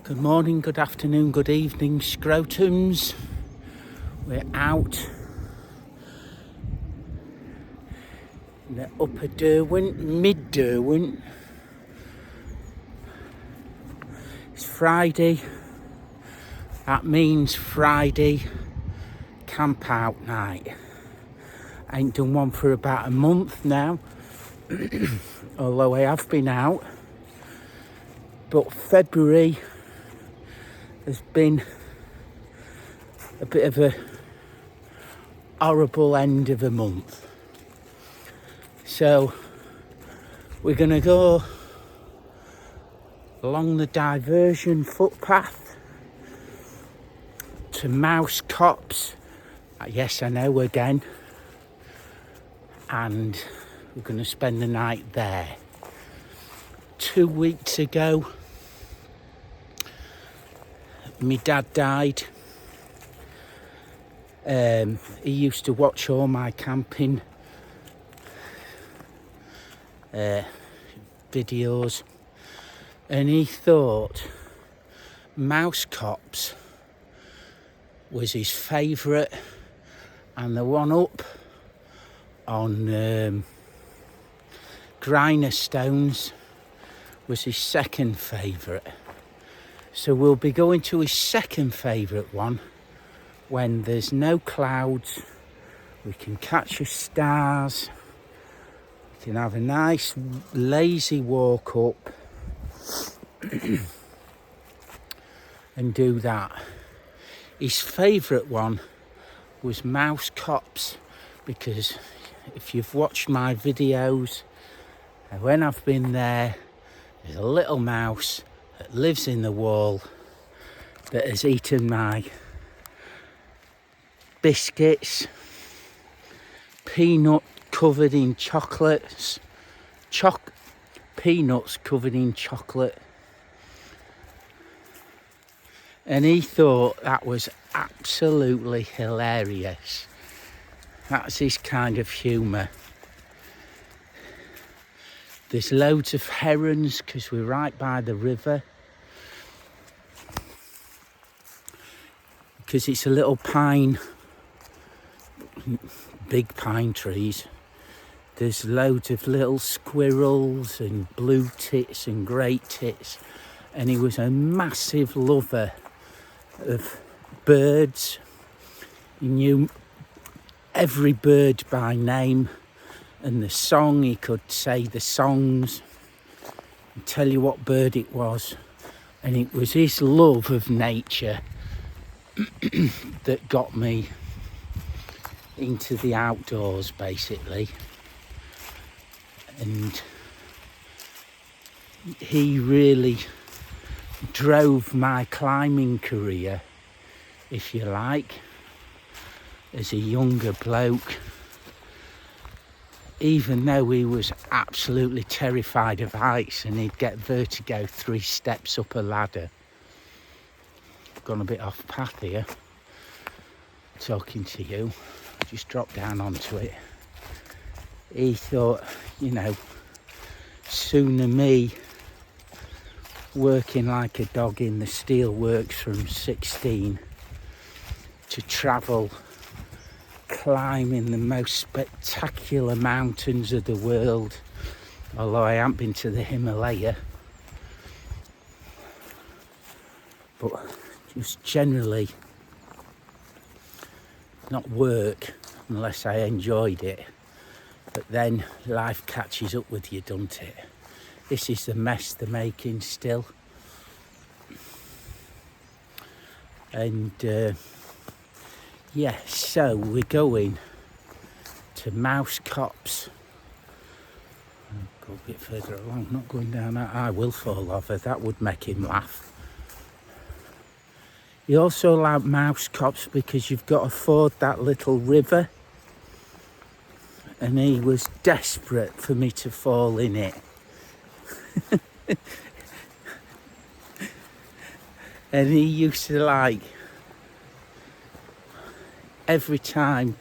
Good morning, good afternoon, good evening, scrotums. We're out in the upper Derwent, mid Derwent. It's Friday. That means Friday camp out night. I ain't done one for about a month now, although I have been out. But February has been a bit of a horrible end of a month. So we're going to go along the diversion footpath to Mouse Copse. Yes, I know, again. And we're going to spend the night there. 2 weeks ago, my dad died. He used to watch all my camping videos, and he thought Mouse Copse was his favourite, and the one up on Griner Stones was his second favourite. So we'll be going to his second favourite one when there's no clouds. We can catch the stars. We can have a nice lazy walk up and do that. His favourite one was Mouse Copse, because if you've watched my videos, when I've been there, there's a little mouse that lives in the wall that has eaten my biscuits, peanut covered in chocolates, peanuts covered in chocolate, and he thought that was absolutely hilarious. That's his kind of humour. There's loads of herons because we're right by the river. Because it's a little big pine trees. There's loads of little squirrels and blue tits and great tits. And he was a massive lover of birds. He knew every bird by name. And the song, he could say the songs and tell you what bird it was. And it was his love of nature that got me into the outdoors, basically. And he really drove my climbing career, if you like, as a younger bloke. Even though he was absolutely terrified of heights and he'd get vertigo 3 steps up a ladder. Gone a bit off path here, talking to you. Just drop down onto it. He thought, sooner me working like a dog in the steelworks from 16 to travel climbing the most spectacular mountains of the world, although I haven't been to the Himalaya, but just generally not work unless I enjoyed it. But then life catches up with you, doesn't it? This is the mess they're making still. And so we're going to Mouse Copse. I'll go a bit further along, not going down that. I will fall over, that would make him laugh. You also like Mouse Copse because you've got to ford that little river. And he was desperate for me to fall in it. And he used to every time,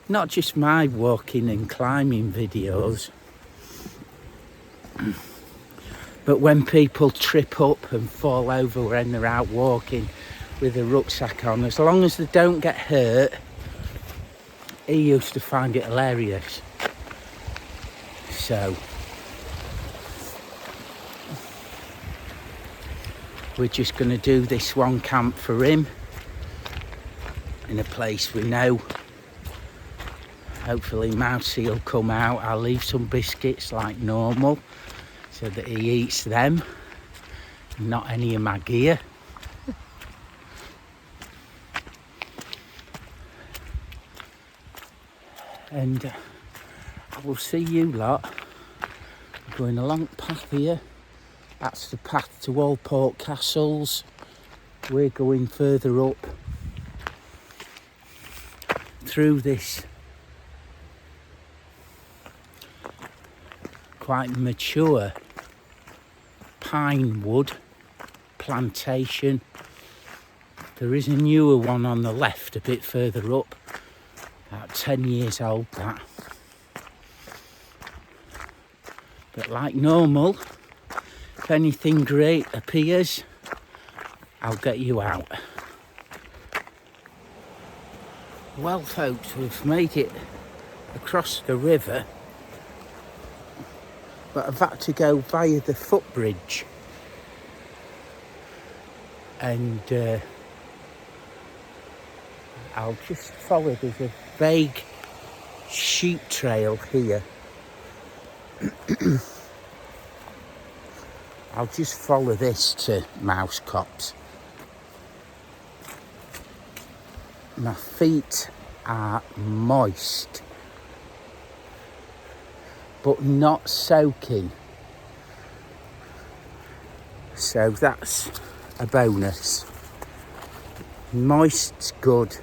not just my walking and climbing videos, But when people trip up and fall over when they're out walking with a rucksack on, as long as they don't get hurt, he used to find it hilarious. So we're just going to do this one camp for him in a place we know. Hopefully Mousy will come out. I'll leave some biscuits like normal so that he eats them, not any of my gear. And I will see you lot going along the path here. That's the path to Walport Castles. We're going further up through this quite mature pine wood plantation. There is a newer one on the left a bit further up, about 10 years old that. But like normal, if anything great appears, I'll get you out. Well folks, we've made it across the river, but I've had to go via the footbridge. And I'll just follow, there's a vague sheep trail here. I'll just follow this to Mouse Copse. My feet are moist, but not soaking. So that's a bonus. Moist's good,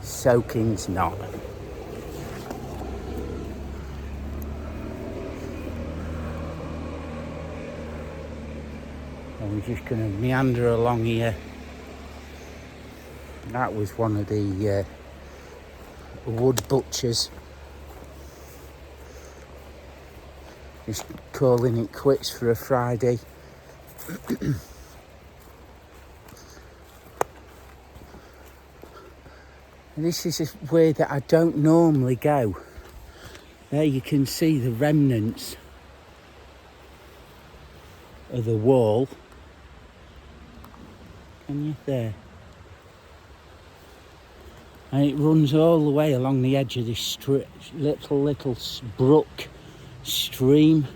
soaking's not. I'm just going to meander along here. That was one of the wood butchers. Just calling it quits for a Friday. And this is a way that I don't normally go. There you can see the remnants of the wall. Can you? There. And it runs all the way along the edge of this little brook stream.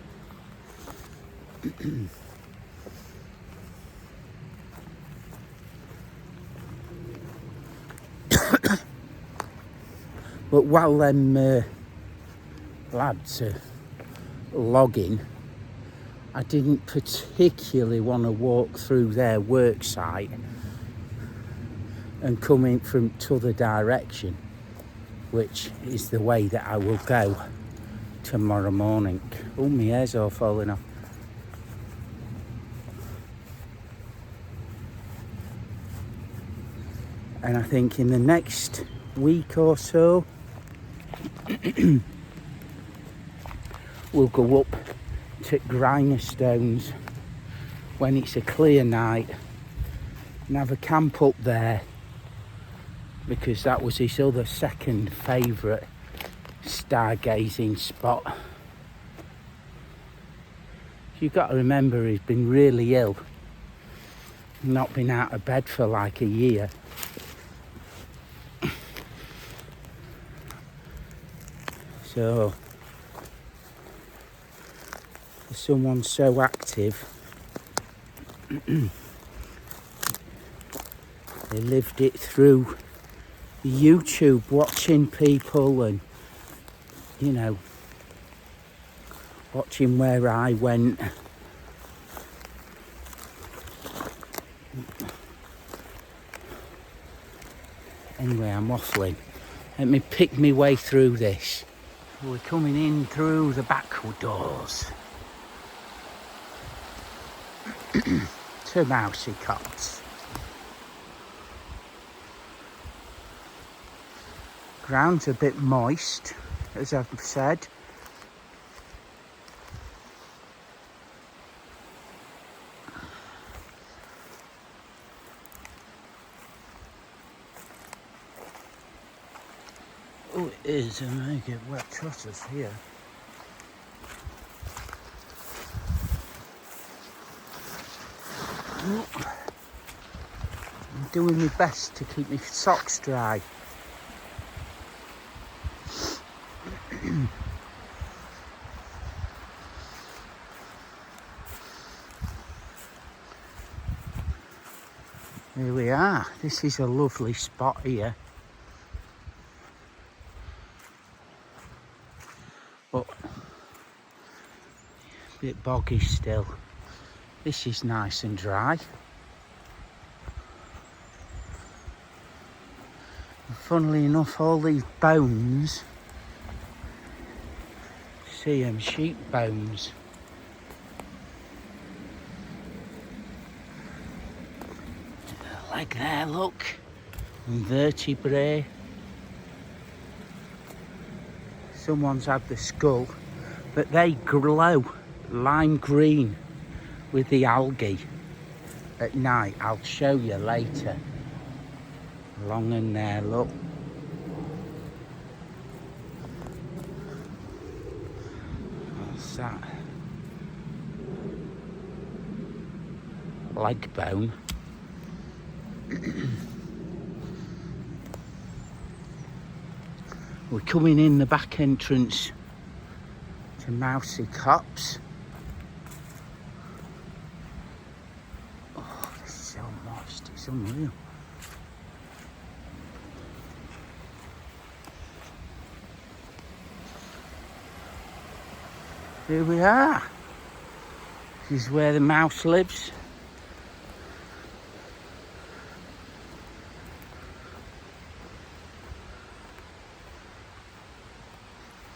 But while them lads are logging, I didn't particularly want to walk through their work site and come in from t'other direction, which is the way that I will go tomorrow morning. Oh, my hair's all falling off. And I think in the next week or so, we'll go up to Grinerstones when it's a clear night and have a camp up there, because that was his other second favourite stargazing spot. You've got to remember he's been really ill, not been out of bed for like a year. So for someone so active, they lived it through YouTube, watching people and, you know, watching where I went. Anyway, I'm waffling. Let me pick my way through this. We're coming in through the back doors to Mousy Copse. Ground's a bit moist, as I've said. Oh, it is, and I get wet trotters here. I'm doing my best to keep my socks dry. Here we are. This is a lovely spot here. But a bit boggy still. This is nice and dry. And funnily enough, all these bones, see them, sheep bones. Leg there, look. And vertebrae. Someone's had the skull, but they glow lime green with the algae at night. I'll show you later. Along in there, look. What's that? Leg bone. We're coming in the back entrance to Mousey Copse. Oh, this is so moist, it's unreal. Here we are. This is where the mouse lives.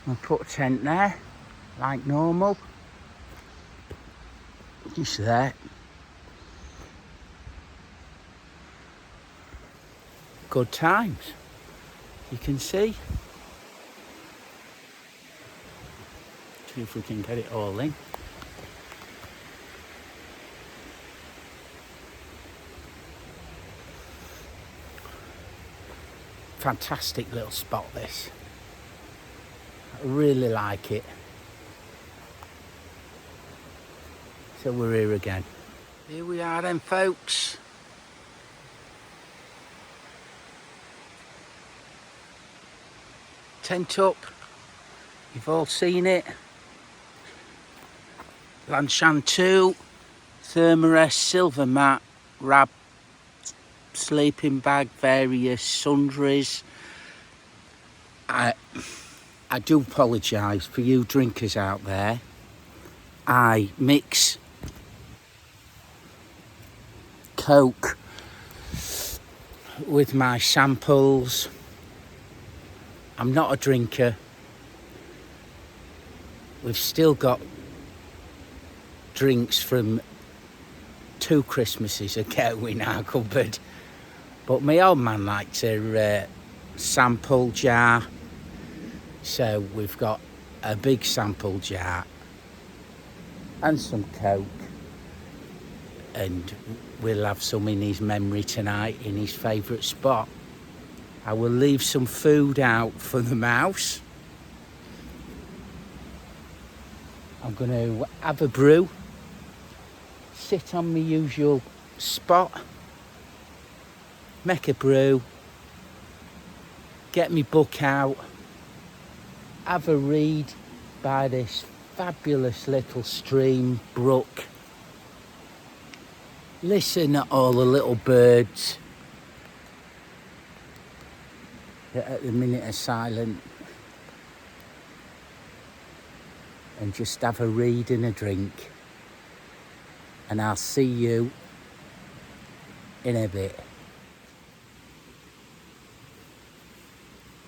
I'll put a tent there, like normal. Just there. Good times, you can see. See if we can get it all in. Fantastic little spot this. I really like it. So we're here again. Here we are then, folks. Tent up. You've all seen it. Lanchantu, thermarest, silver mat, rab, sleeping bag, various sundries. I do apologise for you drinkers out there. I mix Coke with my samples. I'm not a drinker. We've still got drinks from 2 Christmases ago in our cupboard. But my old man likes a sample jar. So we've got a big sample jar and some Coke, and we'll have some in his memory tonight in his favourite spot. I will leave some food out for the mouse. I'm going to have a brew, sit on my usual spot, make a brew, get my book out, have a read by this fabulous little stream, brook. Listen at all the little birds that at the minute are silent. And just have a read and a drink. And I'll see you in a bit.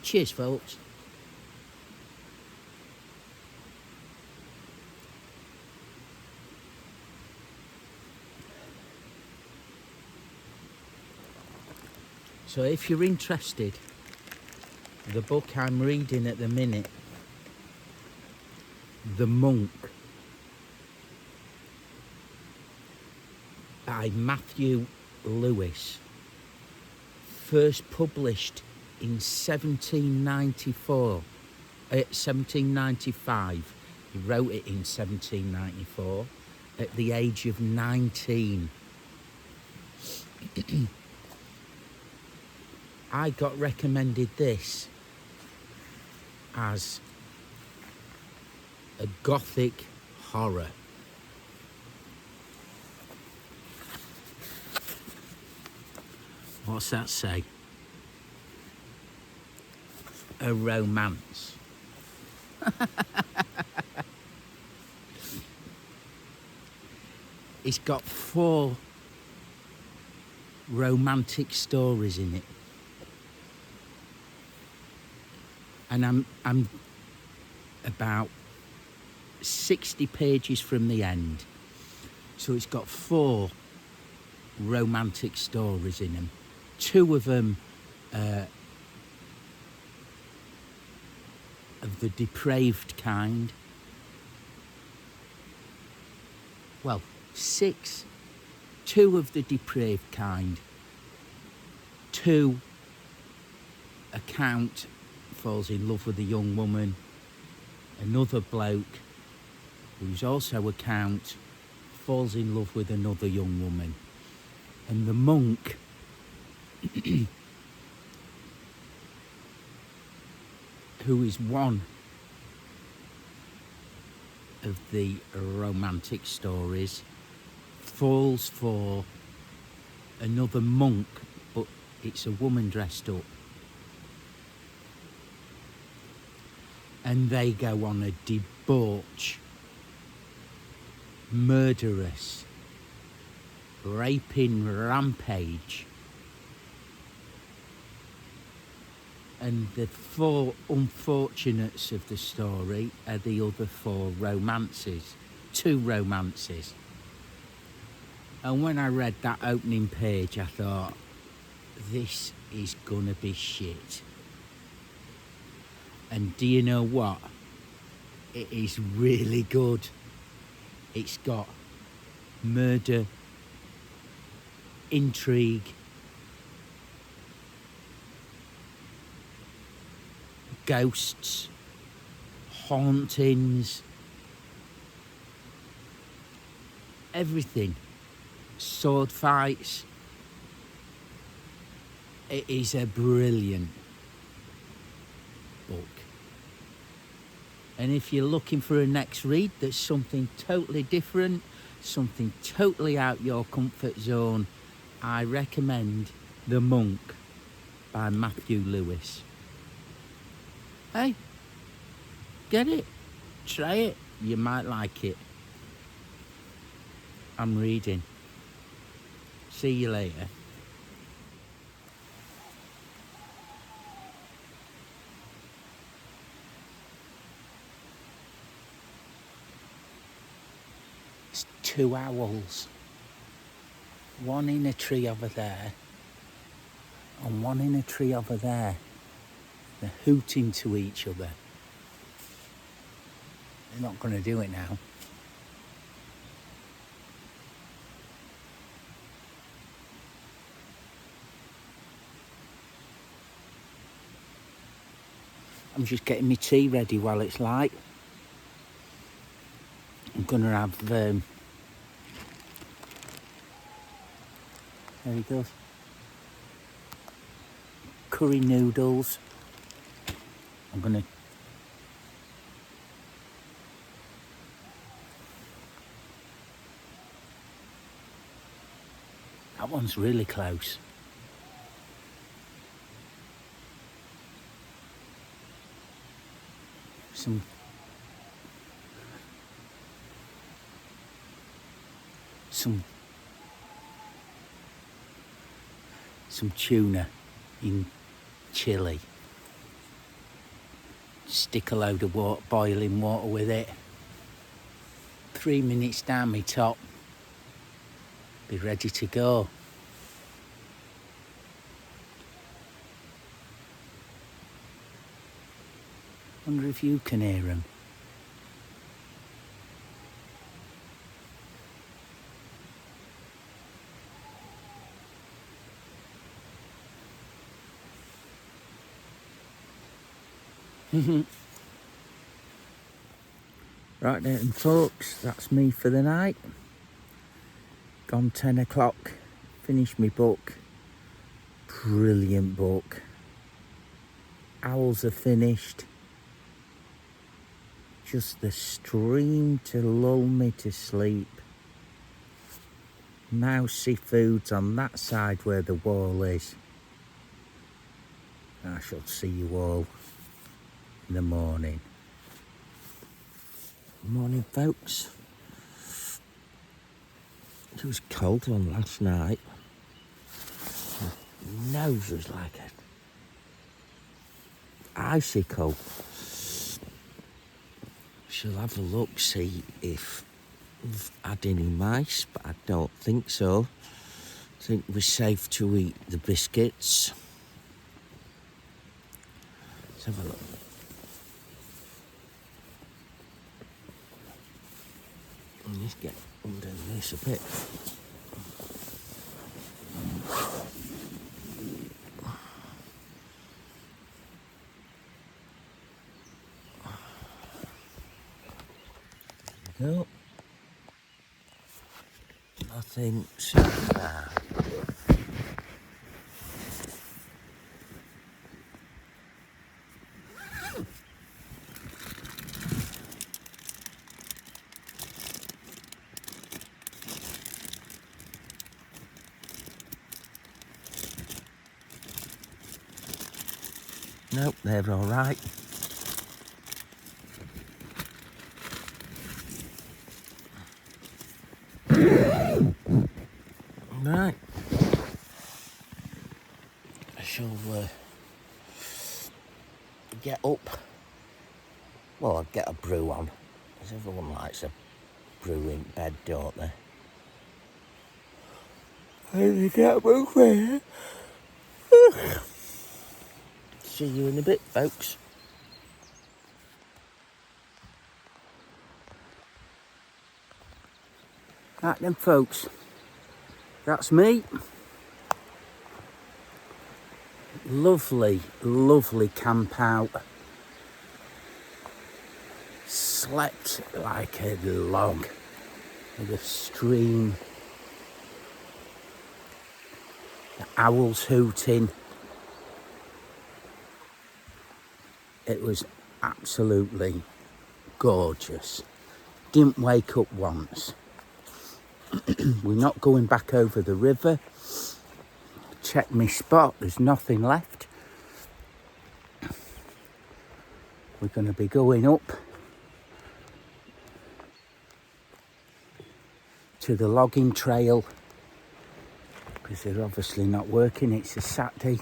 Cheers, folks. So if you're interested, the book I'm reading at the minute, The Monk, by Matthew Lewis, first published in 1794, 1795. He wrote it in 1794 at the age of 19. I got recommended this as a gothic horror. What's that say? A romance. It's got 4 romantic stories in it. And I'm about 60 pages from the end. So it's got 4 romantic stories in them. 2 of them of the depraved kind. Well, 6. 2 of the depraved kind. 2, a count falls in love with a young woman. Another bloke, who's also a count, falls in love with another young woman. And the monk who is one of the romantic stories, falls for another monk, but it's a woman dressed up. And they go on a debauch, murderous, raping rampage. And the 4 unfortunates of the story are the other 4 romances, 2 romances. And when I read that opening page, I thought, this is gonna be shit. And do you know what? It is really good. It's got murder, intrigue, ghosts, hauntings, everything. Sword fights. It is a brilliant book. And if you're looking for a next read that's something totally different, something totally out your comfort zone, I recommend The Monk by Matthew Lewis. Hey, get it, try it, you might like it. I'm reading. See you later. It's 2 owls. One in a tree over there and one in a tree over there. They're hooting to each other. They're not going to do it now. I'm just getting my tea ready while it's light. I'm going to have, there he goes, curry noodles. I'm going to that one's really close. Some tuna in chili. Stick a load of boiling water with it. 3 minutes down my top. Be ready to go. Wonder if you can hear them. Right then folks, that's me for the night. Gone 10 o'clock, finished my book. Brilliant book. Owls are finished. Just the stream to lull me to sleep. Mousy foods on that side where the wall is. I shall see you all in the morning. Morning folks. It was a cold one last night. My nose was like an icicle. Shall have a look, see if we've had any mice, but I don't think so. I think we're safe to eat the biscuits. Let's have a look. Let's get under this a bit. No, nothing so far. Nope, they're all right. Right. I shall get up. Well, I'll get a brew on, because everyone likes a brew in bed, don't they? I get moving. See you in a bit, folks. Right then, folks. That's me. Lovely, lovely camp out. Slept like a log with a stream. The owls hooting. It was absolutely gorgeous. Didn't wake up once. We're not going back over the river. Check my spot, there's nothing left. We're going to be going up to the logging trail because they're obviously not working. It's a Saturday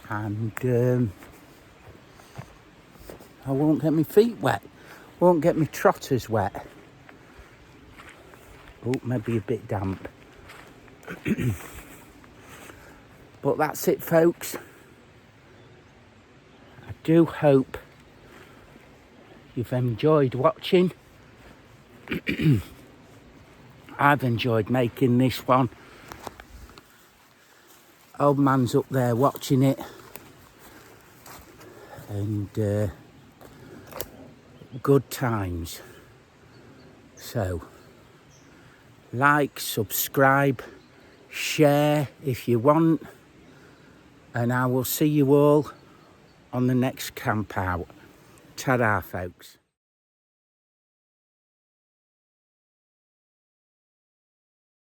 and I won't get my feet wet, won't get my trotters wet. Oh, maybe a bit damp. But that's it, folks. I do hope you've enjoyed watching. I've enjoyed making this one. Old man's up there watching it. And good times. So, like, subscribe, share if you want, and I will see you all on the next camp out. Ta-da, folks.